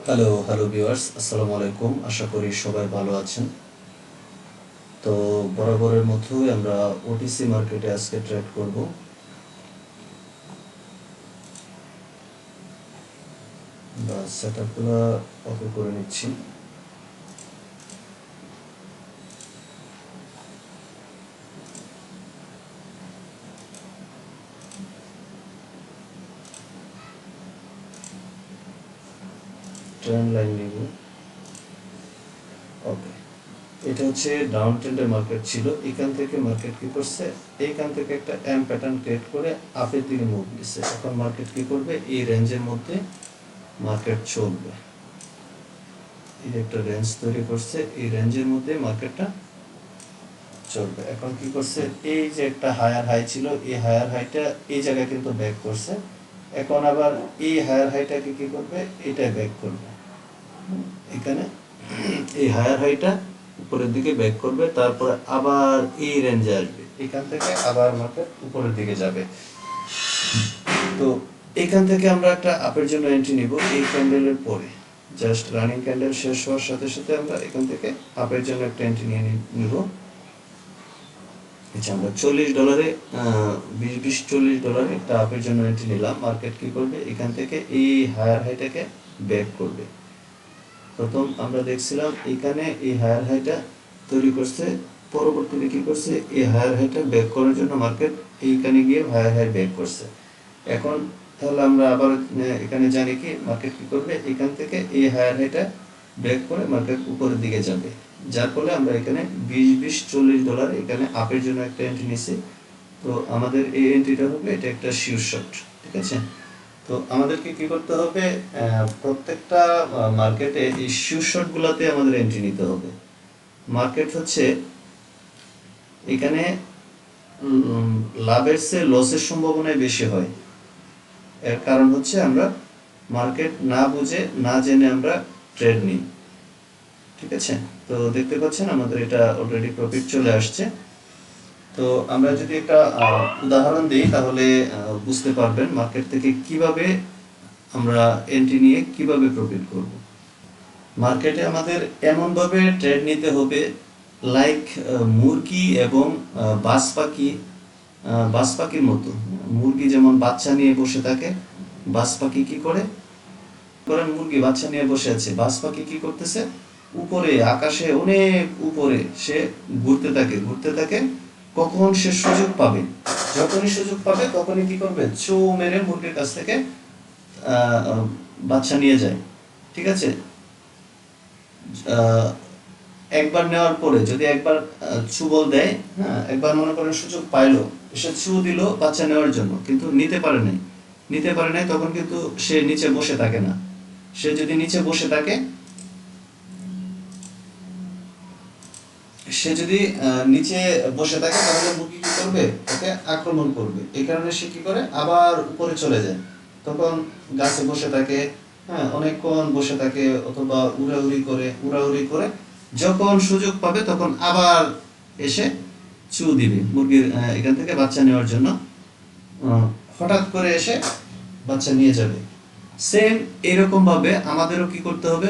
Hello viewers, আসসালামু আলাইকুম। আশা করি সবাই ভালো আছেন। তো বরাবরের মতোই আমরা ওটিসি মার্কেটে আজকে ট্রেড করব। সেটআপগুলো ওকে করে নিচ্ছি। ট্রেন্ড লাইন নিব। ওকে, এটা হচ্ছে ডাউন ট্রেন্ডের মার্কেট ছিল। এখান থেকে মার্কেট কি করছে, এইখান থেকে একটা এম প্যাটার্ন ক্রিয়েট করে আপের দিকে মুভ দিচ্ছে। এখন মার্কেট কি করবে, এই রেঞ্জের মধ্যে মার্কেট চলবে। এই একটা রেঞ্জ তৈরি করছে, এই রেঞ্জের মধ্যে মার্কেটটা চলবে। এখন কি করছে, এই যে একটা হায়ার হাই ছিল, এই হায়ার হাইটা এই জায়গায় কিন্তু ব্যাক করছে। এখন আবার এই হায়ার হাইটাকে কি করবে, এটা ব্যাক করবে। এখানে এই হায়ার হাইটা উপরের দিকে ব্যাক করবে, তারপর আবার এই রেঞ্জে আসবে। এখান থেকে আবার মার্কেট উপরের দিকে যাবে। তো এখান থেকে আমরা একটা আপের জন্য এন্ট্রি নিব। এই ক্যান্ডেলের পরে জাস্ট রানিং ক্যান্ডেল শেষ হওয়ার সাথে সাথে আমরা এখান থেকে আপের জন্য একটা এন্ট্রি নিয়ে নিব। আচ্ছা, আমরা $40 $20-40 একটা আপের জন্য এন্ট্রি নিলাম। মার্কেট কি করবে, এখান থেকে এই হায়ার হাইটাকে ব্যাক করবে। প্রথম আমরা দেখছিলাম এখানে এই হায়ার হাইটা তৈরি করছে, পরবর্তীতে কি করছে, এই হায়ার হাইটা ব্যাক করার জন্য মার্কেট এইখানে গিয়ে হায়ার হাই ব্যাক করছে। এখন তাহলে আমরা আবার এখানে জানি কি মার্কেট কি করবে, এখান থেকে এই হায়ার হাইটা ব্রেক করে মার্কেট উপরের দিকে যাবে। যার ফলে আমরা এখানে $20-40 এখানে আপের জন্য একটা এন্ট্রি নিছি। তো আমাদের এই এন্ট্রিটা হবে, এটা একটা শিওর শট। ঠিক আছে, তো আমাদেরকে কি করতে হবে, প্রত্যেকটা মার্কেটে এই শিওর শটগুলোতে আমাদের এন্ট্রি নিতে হবে। মার্কেট হচ্ছে এখানে লাভের চেয়ে লসের সম্ভাবনাই বেশি হয়। এর কারণ হচ্ছে আমরা মার্কেট না বুঝে না জেনে আমরা ট্রেড নিই। ঠিক আছে, তো দেখতে পাচ্ছেন আমাদের এটা অলরেডি প্রফিট চলে আসছে। তো আমরা যদি একটা উদাহরণ দিই তাহলে বুঝতে পারবেন মার্কেট থেকে কিভাবে আমরা এন্ট্রি নিয়ে কিভাবে প্রফিট করব। মার্কেটে আমাদের এমনভাবে ট্রেড নিতে হবে লাইক মুরগি এবং বাজ পাখির মতো। মুরগি যেমন বাচ্চা নিয়ে বসে থাকে, বাজ পাখি কি করে, করেন মুরগি বাচ্চা নিয়ে বসে আছে, বাজ পাখি কি করতেছে, উপরে আকাশে অনেক উপরে সে ঘুরতে থাকে। কখন সে সুযোগ পাবে, যখনই সুযোগ পাবে তখনই কি করবে, চৌ মেরে মুরগির কাছ থেকে বাচ্চা নিয়ে যায়। ঠিক আছে, একবার নেওয়ার পরে যদি একবার চুবল দেয়, হ্যাঁ, একবার মনে করেন সুযোগ পাইলো, সে চু দিল বাচ্চা নেওয়ার জন্য, কিন্তু নিতে পারে নাই তখন কিন্তু সে নিচে বসে থাকে না। সে যদি নিচে বসে থাকে, তাহলে মুরগি কি করবে, ওকে আক্রমণ করবে। এই কারণে সে কি করে, আবার উপরে চলে যায়। তখন গাছে বসে থাকে, হ্যাঁ, অনেকক্ষণ বসে থাকে, অথবা উড়াউড়ি করে যখন সুযোগ পাবে তখন আবার এসে চু দিবে মুরগির এখান থেকে বাচ্চা নেওয়ার জন্য। হঠাৎ করে এসে বাচ্চা নিয়ে যাবে। সেম এরকম ভাবে আমাদেরও কি করতে হবে,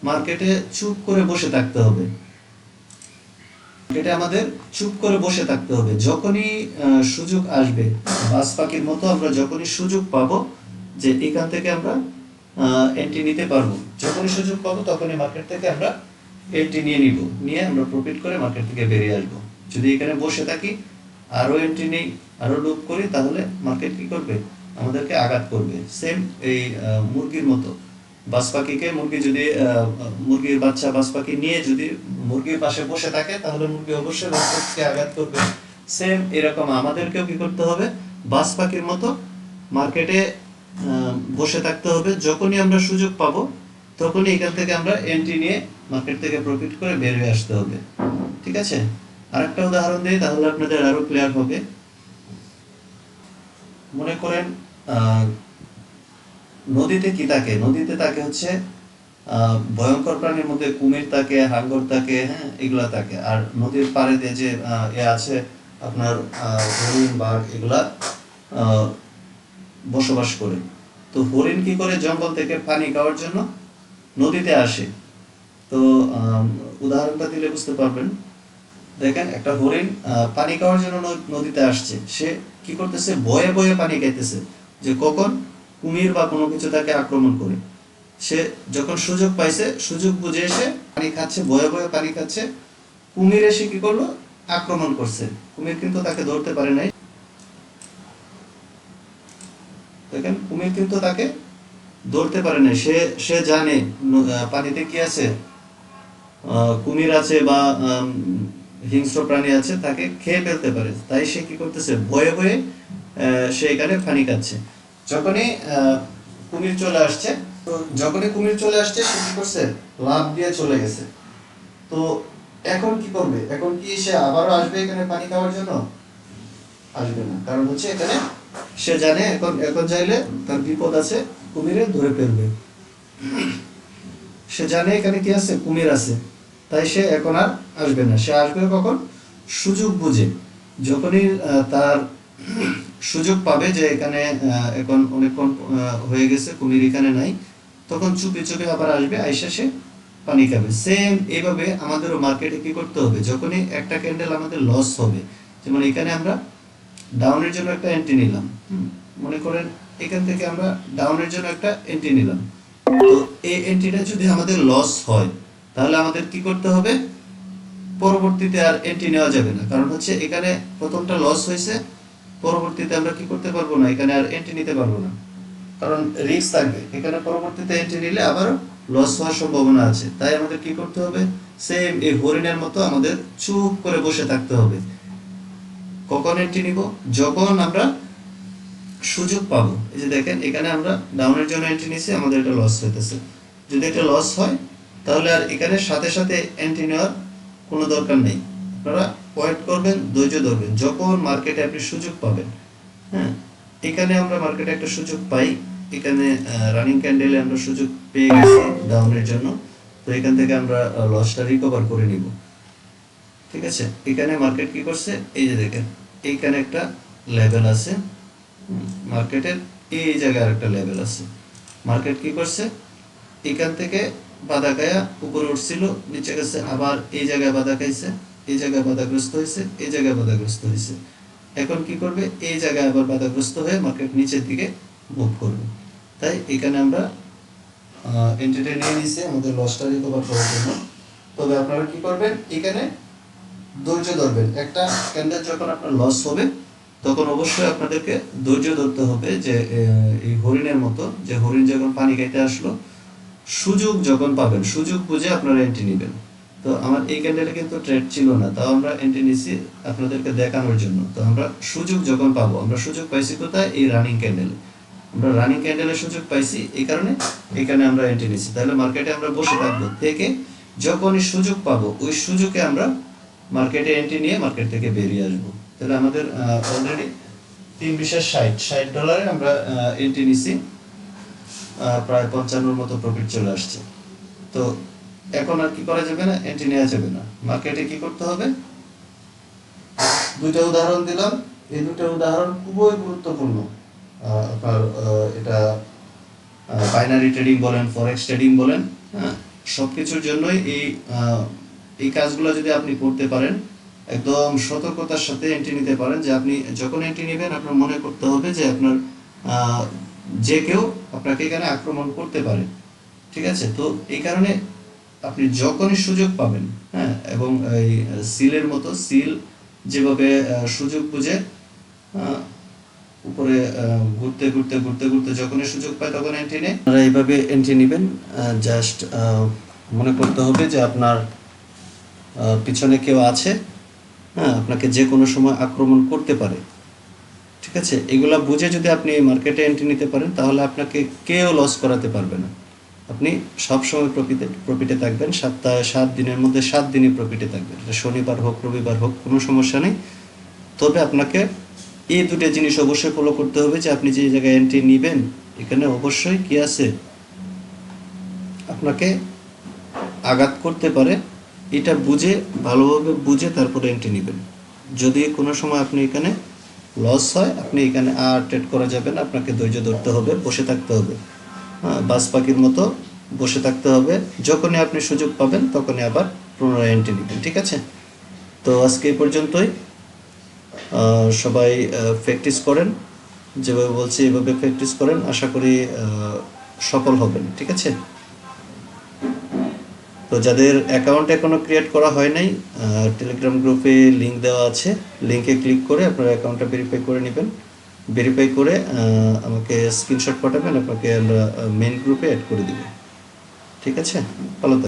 মার্কেটে চুপ করে বসে থাকতে হবে। এটা আমাদের চুপ করে বসে থাকতে হবে। যখনই সুযোগ আসবে, বাজ পাখির মতো আমরা যখনই সুযোগ পাবো যে এখান থেকে আমরা এন্ট্রি নিতে পারবো, যখনই সুযোগ পাবো তখনই মার্কেট থেকে আমরা এন্ট্রি নিয়ে আমরা প্রফিট করে মার্কেট থেকে বেরিয়ে আসবো। যদি এখানে বসে থাকি, আরো এন্ট্রি নেই, আরো লুপ করি, তাহলে মার্কেট কি করবে, আমাদেরকে আঘাত করবে। সেম এই মুরগির মতো, বাজ পাখিকে মুরগির বাচ্চা বাজ পাখি নিয়ে যদি মুরগির পাশে বসে থাকে, তাহলে মুরগি অবশ্যই বাচ্চাকে আঘাত করবে। সেম এরকম আমাদেরকেও কি করতে হবে, বাজ পাখির মতো মার্কেটে বসে থাকতে হবে। যখনই আমরা সুযোগ পাবো তখনই এখান থেকে আমরা এন্ট্রি নিয়ে মার্কেট থেকে প্রফিট করে বের হয়ে আসতে হবে। ঠিক আছে, আরেকটা উদাহরণ দিই তাহলে আপনাদের আরো ক্লিয়ার হবে। মনে করেন নদীতে থাকে হচ্ছে ভয়ঙ্কর প্রাণীর মধ্যে কুমির থাকে, হাঙ্গর থাকে, হ্যাঁ, এগুলা থাকে। আর নদীর পাড়ে দিয়ে যে আছে আপনার হরিণ, বাঘ, এগুলা বসবাস করে। তো তো হরিণ কি করে জঙ্গল থেকে পানি খাওয়ার জন্য নদীতে আসে। তো উদাহরণটা দিলে বুঝতে পারবেন। দেখেন একটা হরিণ পানি খাওয়ার জন্য নদীতে আসছে, সে কি করতেছে, বয়ে বয়ে পানি খাইতেছে, যে কখন কুমির বা কোনো কিছু তাকে আক্রমণ করে। সে যখন সুযোগ পাইছে, সুযোগ বুঝে এসে পানি খাচ্ছে, বয়ে বয়ে পানি খাচ্ছে। কুমির এসে কি করলো, আক্রমণ করছে। কুমির কিন্তু তাকে ধরতে পারে নাই। দেখেন কুমির কিন্তু তাকে ধরতে পারে নাই। সে সে জানে পানিতে কি আছে, কুমির আছে বা হিংস্র প্রাণী আছে, তাকে খেয়ে ফেলতে পারে। তাই সে কি করতেছে, ভয়ে ভয়ে সে এখানে পানি খাচ্ছে। যখনই কুমির চলে আসছে, তো যখনই কুমির চলে আসছে, সে কি করছে, লাফ দিয়ে চলে গেছে। তো এখন কি করবে, এখন কি সে আবারও আসবে এখানে পানি খাওয়ার জন্য? আসবে না, কারণ হচ্ছে এখানে সে জানে এখন এখন চাইলে তার বিপদ আছে, কুমিরে ধরে ফেলবে। সে জানে এখানে কি আছে, কুমির আছে। তাই সে এখন আর আসবে না। সে আসবে কখন, সুযোগ বুঝে। যখনই তার সুযোগ পাবে যে এখানে এখন অনেকক্ষণ হয়ে গেছে, কুমির এখানে নাই, তখন চুপি চুপি আবার আসবে, আইসা সে পানি খাবে। সেম এইভাবে আমাদেরও মার্কেটে কি করতে হবে, যখনই একটা ক্যান্ডেল আমাদের লস হবে, যেমন এখানে আমরা ডাউনের জন্য একটা এন্ট্রি নিলাম, মনে করেন এখান থেকে আমরা ডাউনের জন্য একটা এন্ট্রি নিলাম। তো এই এন্ট্রিটা যদি আমাদের লস হয়, তাহলে আমাদের কি করতে হবে, পরবর্তীতে আর এন্ট্রি নেওয়া যাবে না। কারণ হচ্ছে এখানে প্রথমটা লস হয়েছে, পরবর্তীতে আমরা কি করতে পারবো না, এখানে আর এন্ট্রি নিতে পারবো না, কারণ রিস্ক থাকবে। এখানে পরবর্তীতে এন্ট্রি নিলে আবারও লস হওয়ার সম্ভাবনা আছে। তাই আমাদের কি করতে হবে, সেম এই হরিণের মতো আমাদের চুপ করে বসে থাকতে হবে। কখন এন্ট্রি নিব, যখন আমরা সুযোগ পাবো। এই যে দেখেন এখানে আমরা ডাউনের জন্য এন্ট্রি নিছি, আমাদের এটা লস হইতেছে। যদি এটা লস হয়, তাহলে আর এখানে সাথে সাথে এন্ট্রি নেওয়ার কোনো দরকার নেই। আপনারা ওয়েট করবেন, ধৈর্য ধরবেন, যখন মার্কেটে আপনি সুযোগ পাবেন। হ্যাঁ, এখানে আমরা মার্কেটে একটা সুযোগ পাই, এখানে রানিং ক্যান্ডেলে আমরা সুযোগ পেয়ে গেছি ডাউনের জন্য। তো এখান থেকে আমরা লসটা রিকভার করে নিব। ঠিক আছে, এখানে মার্কেট কি করছে, এই যে দেখেন এইখানে একটা লেভেল আছে, মার্কেটের এই জায়গায় একটা লেভেল আছে। মার্কেট কি করছে, এখান থেকে বাধা খায়া উপরে উঠছিল, নিচে গেছে, আবার এই জায়গায় বাধা খাইছে, এই জায়গায় বাধাগ্রস্ত হয়েছে, এই জায়গায় বাধাগ্রস্ত হয়েছে। এখন কি করবে, এই জায়গায় আবার বাধাগ্রস্ত হয়ে মার্কেট নিচের দিকে মুভ করবে। তাই এখানে আমরা এন্ট্রিটা নিয়ে নিয়েছি আমাদের লসটা রিকভার করার জন্য। তবে আপনারা কি করবেন, এখানে ধৈর্য ধরবেন। একটা ক্যান্ডেল যখন আপনার লস হবে, তখন অবশ্যই আপনাদেরকে ধৈর্য ধরতে হবে, যে এই হরিণের মতো, যে হরিণ যখন পানি খাইতে আসলো, সুযোগ যখন পাবেন, সুযোগ বুঝে আপনারা এন্ট্রি নেবেন। তো আমার এই ক্যান্ডেলে কিন্তু ট্রেড ছিল না, তাও আমরা এন্ট্রি নিছি আপনাদেরকে দেখানোর জন্য। তো আমরা সুযোগ যখন পাবো, আমরা সুযোগ পাইছি কোথায়, এই রানিং ক্যান্ডেলে। আমরা রানিং ক্যান্ডেলের সুযোগ পাইছি, এই কারণে এখানে আমরা এন্ট্রি নিছি। তাহলে মার্কেটে আমরা বসে থাকবো, থেকে যখনই সুযোগ পাবো, ওই সুযোগে আমরা মার্কেটে এন্ট্রি নিয়ে মার্কেট থেকে বেরিয়ে আসবো। তাহলে আমাদের অলরেডি $3.60 আমরা এন্ট্রি নিছি, প্রায় 55 মতো প্রফিট চলে আসছে। তো এখন আর কি করা যাবে না, এন্ট্রি নেওয়া যাবে না। মার্কেটে কি করতে হবে, দুইটা উদাহরণ দিলাম, এই দুটো উদাহরণ খুবই গুরুত্বপূর্ণ। আপনার এটা বাইনারি ট্রেডিং বলেন, ফরেক্স ট্রেডিং বলেন, হ্যাঁ, সবকিছুর জন্যই এই কাজগুলো যদি আপনি করতে পারেন, একদম সতর্কতার সাথে এন্ট্রি নিতে পারেন, যে আপনি যখন এন্ট্রি নেবেন আপনার মনে করতে হবে যে আপনার যে কেউ আপনাকে এখানে আক্রমণ করতে পারে। ঠিক আছে, তো এই কারণে আপনি যখনই সুযোগ পাবেন, হ্যাঁ, এবং এই সিলের মতো, সিল যেভাবে সুযোগ বুঝে উপরে ঘুরতে ঘুরতে ঘুরতে ঘুরতে যখনই সুযোগ পায় তখন এন্ট্রি নেয়, আপনারা এইভাবে এন্ট্রি নেবেন। জাস্ট মনে করতে হবে যে আপনার পিছনে কেউ আছে, হ্যাঁ, আপনাকে যে কোনো সময় আক্রমণ করতে পারে। ঠিক আছে, এগুলা বুঝে যদি আপনি মার্কেটে এন্ট্রি নিতে পারেন, তাহলে আপনাকে কেউ লস করাতে পারবে না। আপনি সবসময় প্রফিটে থাকবেন। সপ্তাহে 7 দিনের মধ্যে 7 দিনই প্রফিটে থাকবেন, শনিবার হোক রবিবার হোক, কোনো সমস্যা নেই। তবে আপনাকে এই দুটো জিনিস অবশ্যই ফলো করতে হবে, যে আপনি যে জায়গায় এন্ট্রি নেবেন, এখানে অবশ্যই কি আছে, আপনাকে আঘাত করতে পারে, এটা বুঝে, ভালোভাবে বুঝে তারপরে এন্ট্রি নেবেন। যদি কোনো সময় আপনি এখানে লস হয়, আপনি এখানে আর ট্রেড করা যাবে না, আপনাকে ধৈর্য ধরতে হবে, বসে থাকতে হবে। হ্যাঁ, বাজ পাখির মতো বসে থাকতে হবে। যখনই আপনি সুযোগ পাবেন তখনই আবার পুনরায় এন্ট্রি নেবেন, ঠিক আছে? তো আজকে এই পর্যন্তই। সবাই প্র্যাকটিস করেন, যেভাবে বলছি এভাবে প্র্যাকটিস করেন, আশা করি সফল হবেন, ঠিক আছে? তো যাদের অ্যাকাউন্ট এখনও ক্রিয়েট করা হয় নাই, টেলিগ্রাম গ্রুপে লিঙ্ক দেওয়া আছে, লিঙ্কে ক্লিক করে আপনার অ্যাকাউন্টটা ভেরিফাই করে নেবেন। ভেরিফাই করে আমাকে স্ক্রিনশট পাঠাবেন, আপনাকে আমরা মেইন গ্রুপে অ্যাড করে দেব, ঠিক আছে? ভালো থাকবেন।